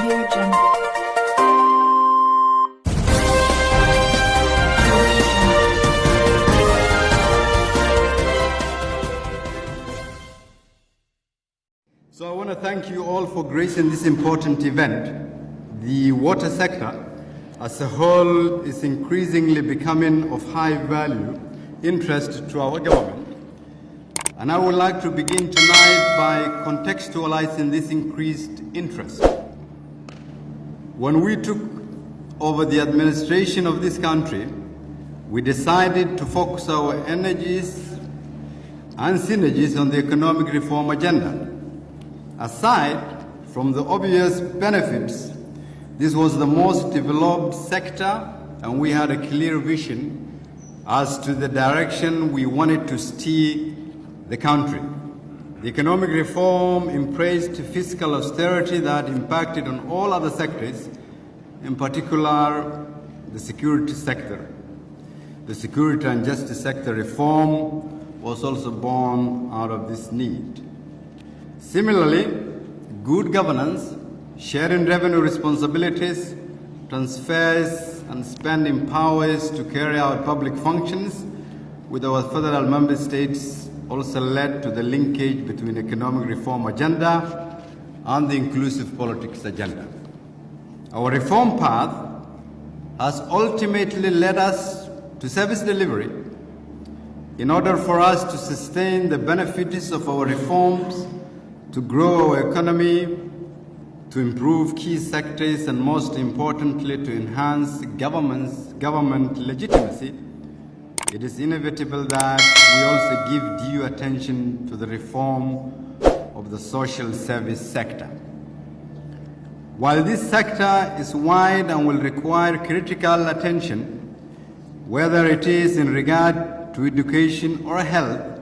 So I want to thank you all for gracing this important event. The water sector as a whole is increasingly becoming of high value interest to our government. And I would like to begin tonight by contextualizing this increased interest. When we took over the administration of this country, we decided to focus our energies and synergies on the economic reform agenda. Aside from the obvious benefits, this was the most developed sector, and we had a clear vision as to the direction we wanted to steer the country. The economic reform embraced fiscal austerity that impacted on all other sectors, in particular the security sector. The security and justice sector reform was also born out of this need. Similarly, good governance, sharing revenue responsibilities, transfers and spending powers to carry out public functions with our federal member states also led to the linkage between economic reform agenda and the inclusive politics agenda. Our reform path has ultimately led us to service delivery. In order for us to sustain the benefits of our reforms, to grow our economy, to improve key sectors, and most importantly, to enhance government legitimacy, it is inevitable that we also give due attention to the reform of the social service sector. While this sector is wide and will require critical attention, whether it is in regard to education or health,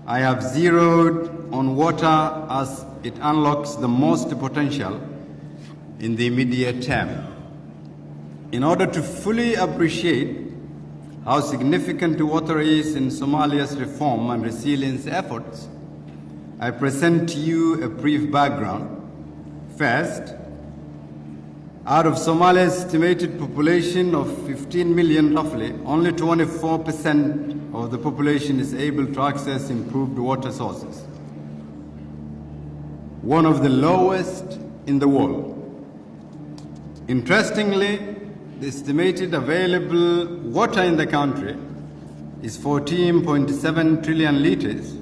I have zeroed on water as it unlocks the most potential in the immediate term. In order to fully appreciate how significant water is in Somalia's reform and resilience efforts, I present to you a brief background. First, out of Somalia's estimated population of 15 million roughly, only 24% of the population is able to access improved water sources, one of the lowest in the world. Interestingly, the estimated available water in the country is 14.7 trillion liters,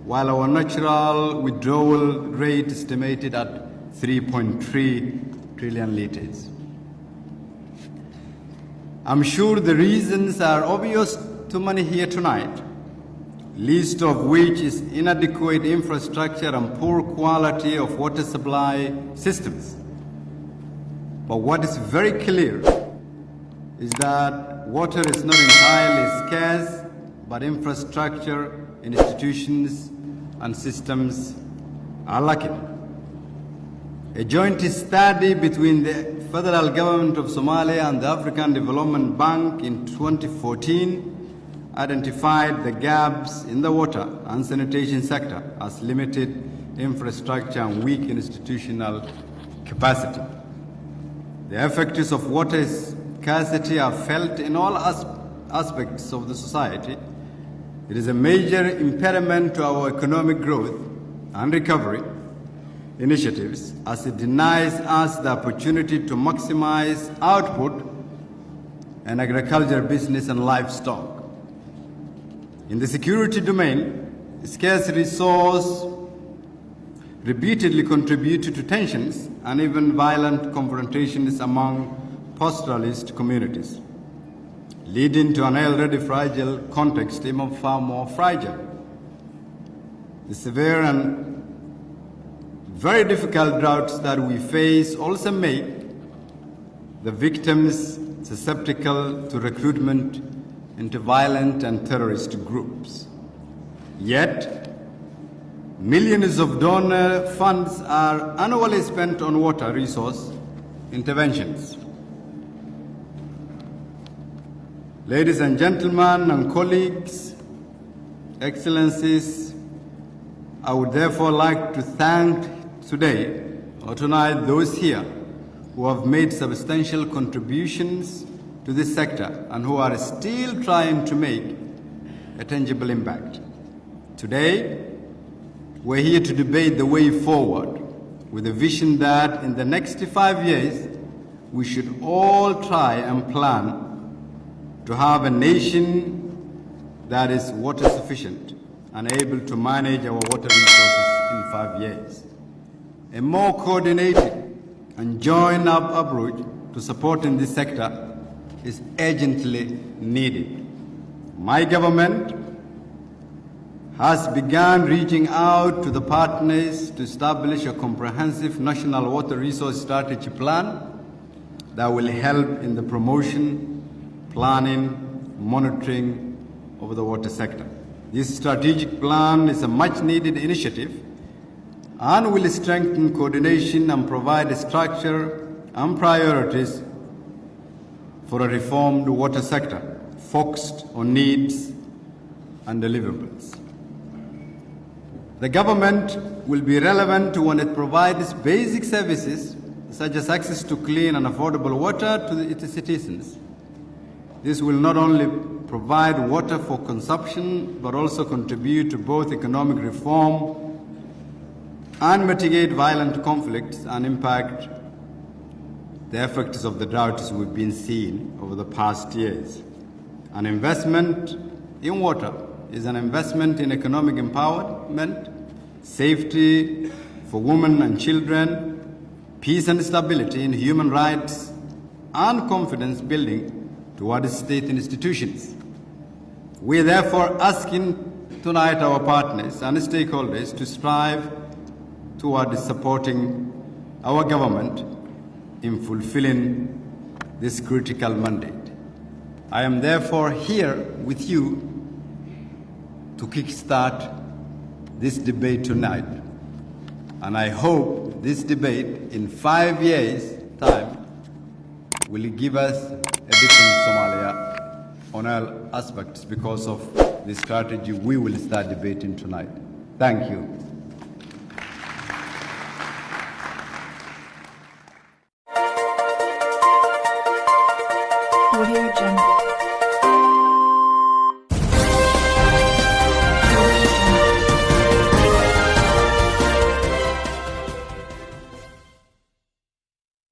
while our natural withdrawal rate is estimated at 3.3 trillion liters. I'm sure the reasons are obvious to many here tonight, least of which is inadequate infrastructure and poor quality of water supply systems. But what is very clear is that water is not entirely scarce, but infrastructure, institutions, and systems are lacking. A joint study between the federal government of Somalia and the African Development Bank in 2014 identified the gaps in the water and sanitation sector as limited infrastructure and weak institutional capacity. The effects of water scarcity are felt in all aspects of the society. It is a major impediment to our economic growth and recovery initiatives, as it denies us the opportunity to maximize output in agriculture, business, and livestock. In the security domain, scarce resource repeatedly contributed to tensions and even violent confrontations among pastoralist communities, leading to an already fragile context even far more fragile. The severe and very difficult droughts that we face also make the victims susceptible to recruitment into violent and terrorist groups. Yet, millions of donor funds are annually spent on water resource interventions. Ladies and gentlemen and colleagues, excellencies, I would therefore like to thank today or tonight those here who have made substantial contributions to this sector and who are still trying to make a tangible impact. Today, we're here to debate the way forward with a vision that in the next 5 years, we should all try and plan to have a nation that is water sufficient and able to manage our water resources in 5 years. A more coordinated and joined-up approach to supporting this sector is urgently needed. My government has begun reaching out to the partners to establish a comprehensive national water resource strategy plan that will help in the promotion, planning, monitoring of the water sector. This strategic plan is a much-needed initiative and will strengthen coordination and provide a structure and priorities for a reformed water sector focused on needs and deliverables. The government will be relevant when it provides basic services such as access to clean and affordable water to its citizens. This will not only provide water for consumption, but also contribute to both economic reform and mitigate violent conflicts and impact the effects of the droughts we've been seeing over the past years. An investment in water is an investment in economic empowerment, safety for women and children, peace and stability in human rights, and confidence building towards state institutions. We are therefore asking tonight our partners and stakeholders to strive towards supporting our government in fulfilling this critical mandate. I am therefore here with you to kickstart this debate tonight. And I hope this debate in 5 years' time will give us a different Somalia on all aspects because of the strategy we will start debating tonight. Thank you. Audio Jungle.